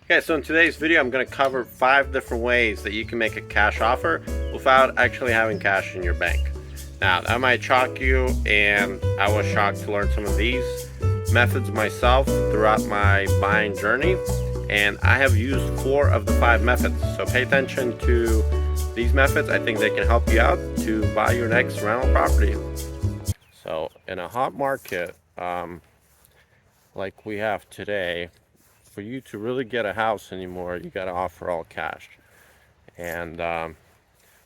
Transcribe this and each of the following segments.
Okay, so in today's video, I'm going to cover 5 different ways that you can make a cash offer without actually having cash in your bank. Now, that might shock you, and I was shocked to learn some of these methods myself throughout my buying journey, and I have used 4 of the 5 methods. So pay attention to these methods. I think they can help you out to buy your next rental property. So in a hot market like we have today, for you to really get a house anymore, you got to offer all cash. And not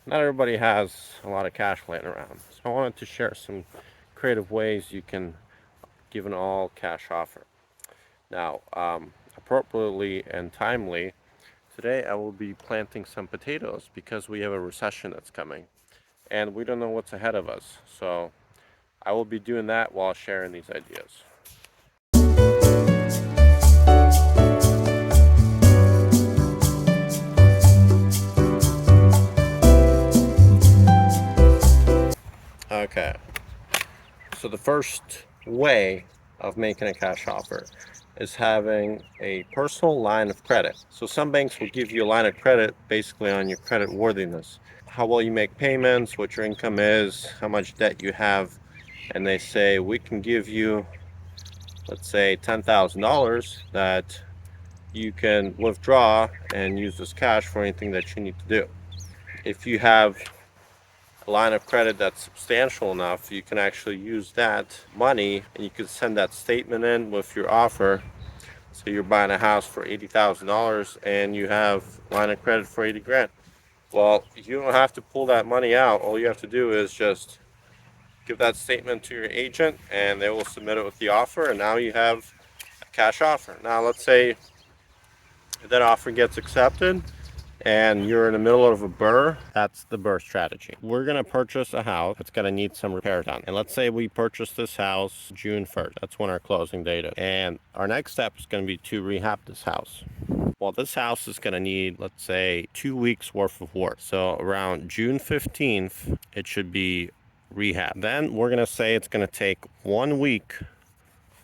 everybody has a lot of cash laying around. So I wanted to share some creative ways you can give an all cash offer. Now, appropriately and timely, today I will be planting some potatoes because we have a recession that's coming and we don't know what's ahead of us. So I will be doing that while sharing these ideas. Okay, so the first way of making a cash offer is having a personal line of credit. So some banks will give you a line of credit basically on your credit worthiness, how well you make payments, what your income is, how much debt you have, and they say we can give you, let's say, $10,000 that you can withdraw and use as cash for anything that you need to do. If you have a line of credit that's substantial enough, you can actually use that money and you can send that statement in with your offer. So you're buying a house for $80,000 and you have line of credit for 80 grand. Well, you don't have to pull that money out. All you have to do is just give that statement to your agent and they will submit it with the offer, and now you have a cash offer. Now let's say that offer gets accepted and you're in the middle of a BRRRR. That's the BRRRR strategy. We're going to purchase a house that's going to need some repair done. And let's say we purchase this house June 1st. That's when our closing date is. And our next step is going to be to rehab this house. Well, this house is going to need, let's say, 2 weeks worth of work. So around June 15th, it should be rehab. Then we're going to say it's going to take 1 week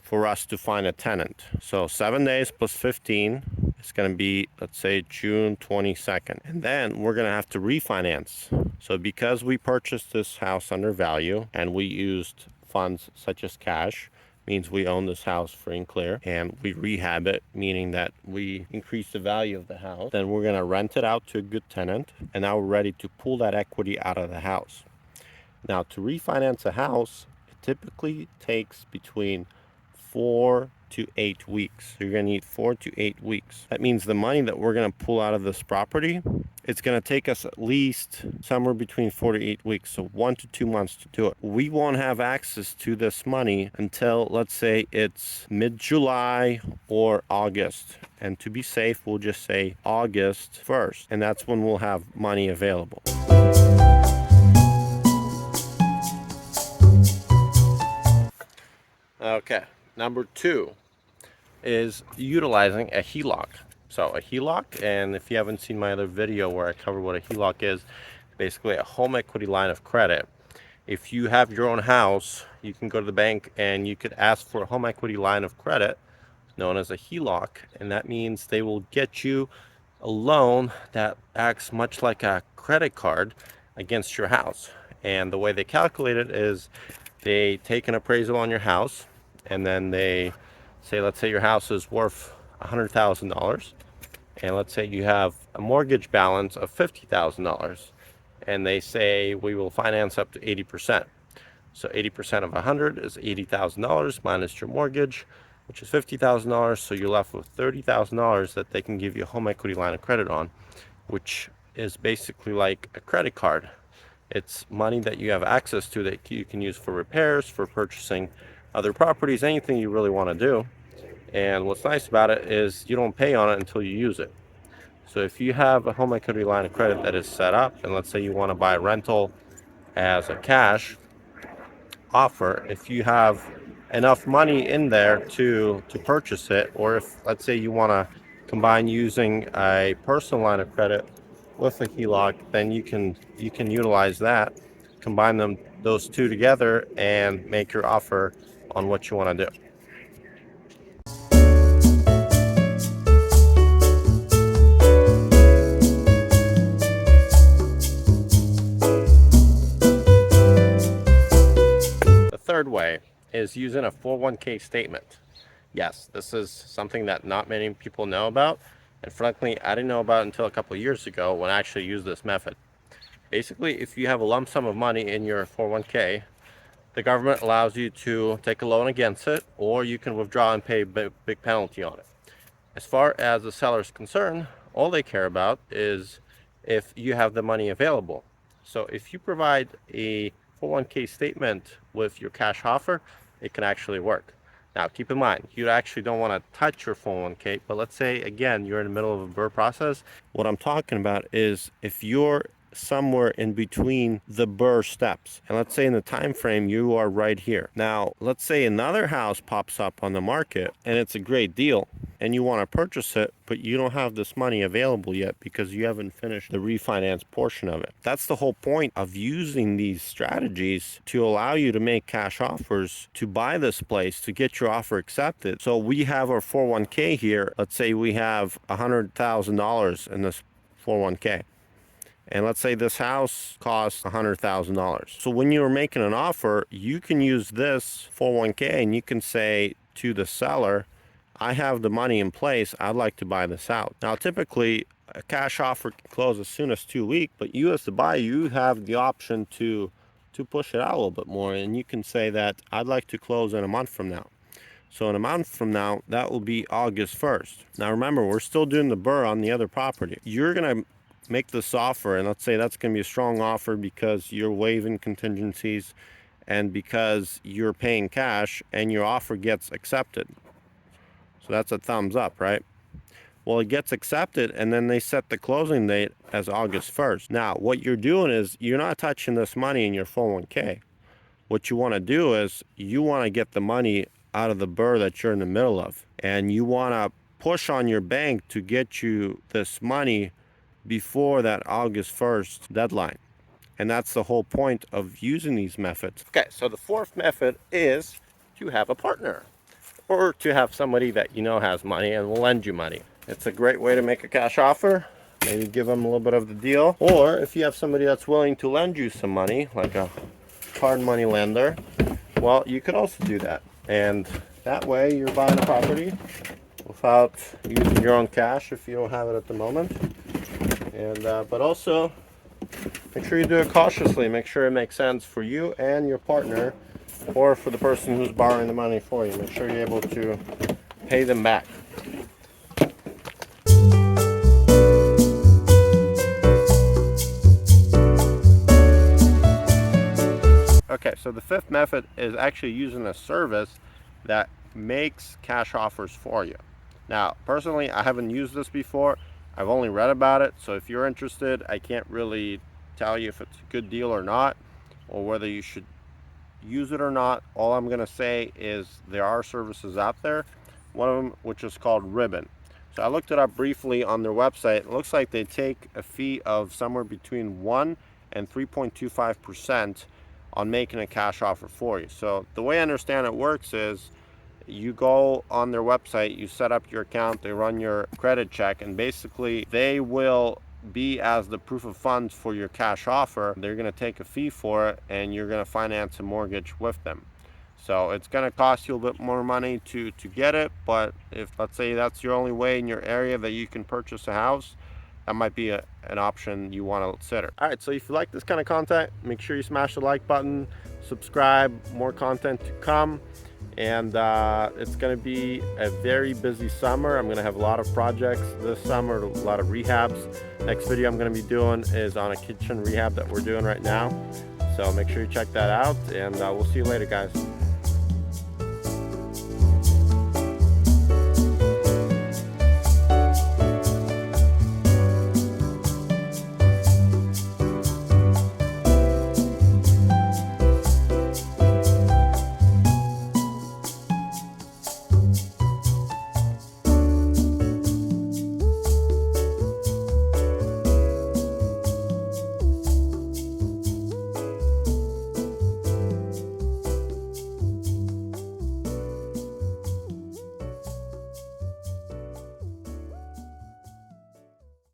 for us to find a tenant. So 7 days plus 15 is going to be, let's say, June 22nd. And then we're going to have to refinance. So because we purchased this house under value and we used funds such as cash, means we own this house free and clear, and we rehab it, meaning that we increase the value of the house. Then we're going to rent it out to a good tenant, and now we're ready to pull that equity out of the house. Now, to refinance a house, it typically takes between 4 to 8 weeks. So you're going to need 4 to 8 weeks. That means the money that we're going to pull out of this property, it's going to take us at least somewhere between 4 to 8 weeks, so 1 to 2 months to do it. We won't have access to this money until, let's say, it's mid-July or August. And to be safe, we'll just say August 1st, and that's when we'll have money available. Okay, number 2 is utilizing a HELOC. So a HELOC, and if you haven't seen my other video where I cover what a HELOC is, basically a home equity line of credit. If you have your own house, you can go to the bank and you could ask for a home equity line of credit known as a HELOC, and that means they will get you a loan that acts much like a credit card against your house. And the way they calculate it is they take an appraisal on your house, and then they say, let's say your house is worth $100,000, and let's say you have a mortgage balance of $50,000, and they say we will finance up to 80%. So 80% of 100 is $80,000 minus your mortgage, which is $50,000. So you're left with $30,000 that they can give you a home equity line of credit on, which is basically like a credit card. It's money that you have access to that you can use for repairs, for purchasing other properties, anything you really want to do. And what's nice about it is you don't pay on it until you use it. So if you have a home equity line of credit that is set up, and let's say you want to buy a rental as a cash offer, if you have enough money in there to purchase it, or if, let's say, you want to combine using a personal line of credit with a HELOC, then you can utilize that, combine those two together, and make your offer on what you want to do. is using a 401k statement. Yes, this is something that not many people know about, and frankly, I didn't know about it until a couple of years ago when I actually used this method. Basically, if you have a lump sum of money in your 401k, the government allows you to take a loan against it, or you can withdraw and pay a big penalty on it. As far as the seller is concerned, all they care about is if you have the money available. So if you provide a 401k statement with your cash offer, it can actually work. Now, keep in mind, you actually don't want to touch your 401k, but let's say, again, you're in the middle of a BRRRR process. What I'm talking about is if you're somewhere in between the BRRRR steps, and let's say in the time frame you are right here. Now, let's say another house pops up on the market and it's a great deal and you want to purchase it, but you don't have this money available yet because you haven't finished the refinance portion of it. That's the whole point of using these strategies, to allow you to make cash offers to buy this place, to get your offer accepted. So we have our 401k here. Let's say we have $100,000 in this 401k. And let's say this house costs $100,000. So when you're making an offer, you can use this 401k and you can say to the seller, I have the money in place, I'd like to buy this out. Now, typically, a cash offer can close as soon as 2 weeks, but you as the buyer, you have the option to push it out a little bit more. And you can say that I'd like to close in a month from now. So in a month from now, that will be August 1st. Now remember, we're still doing the BRRRR on the other property. You're going to make this offer, and let's say that's going to be a strong offer because you're waiving contingencies and because you're paying cash, and your offer gets accepted. So that's a thumbs up, right? Well, it gets accepted, and then they set the closing date as August 1st. Now, what you're doing is you're not touching this money in your 401k. What you want to do is you want to get the money out of the BRRRR that you're in the middle of, and you want to push on your bank to get you this money before that August 1st deadline. And that's the whole point of using these methods. Okay, so the fourth method is to have a partner, or to have somebody that you know has money and will lend you money. It's a great way to make a cash offer. Maybe give them a little bit of the deal. Or if you have somebody that's willing to lend you some money, like a hard money lender, well, you could also do that. And that way you're buying a property without using your own cash if you don't have it at the moment. And but also make sure you do it cautiously. Make sure it makes sense for you and your partner, or for the person who's borrowing the money for you. Make sure you're able to pay them back. Okay, so the fifth method is actually using a service that makes cash offers for you. Now, personally, I haven't used this before. I've only read about it, so if you're interested, I can't really tell you if it's a good deal or not, or whether you should use it or not. All I'm going to say is there are services out there, one of them which is called Ribbon. So I looked it up briefly on their website. It looks like they take a fee of somewhere between 1 and 3.25% on making a cash offer for you. So the way I understand it works is you go on their website, you set up your account, they run your credit check, and basically they will be as the proof of funds for your cash offer. They're going to take a fee for it, and you're going to finance a mortgage with them. So it's going to cost you a bit more money to get it, but if, let's say, that's your only way in your area that you can purchase a house, that might be an option you want to consider. All right, so if you like this kind of content, make sure you smash the like button, subscribe, more content to come. And it's going to be a very busy summer. I'm going to have a lot of projects this summer, a lot of rehabs. Next video I'm going to be doing is on a kitchen rehab that we're doing right now. So make sure you check that out, and we'll see you later, guys.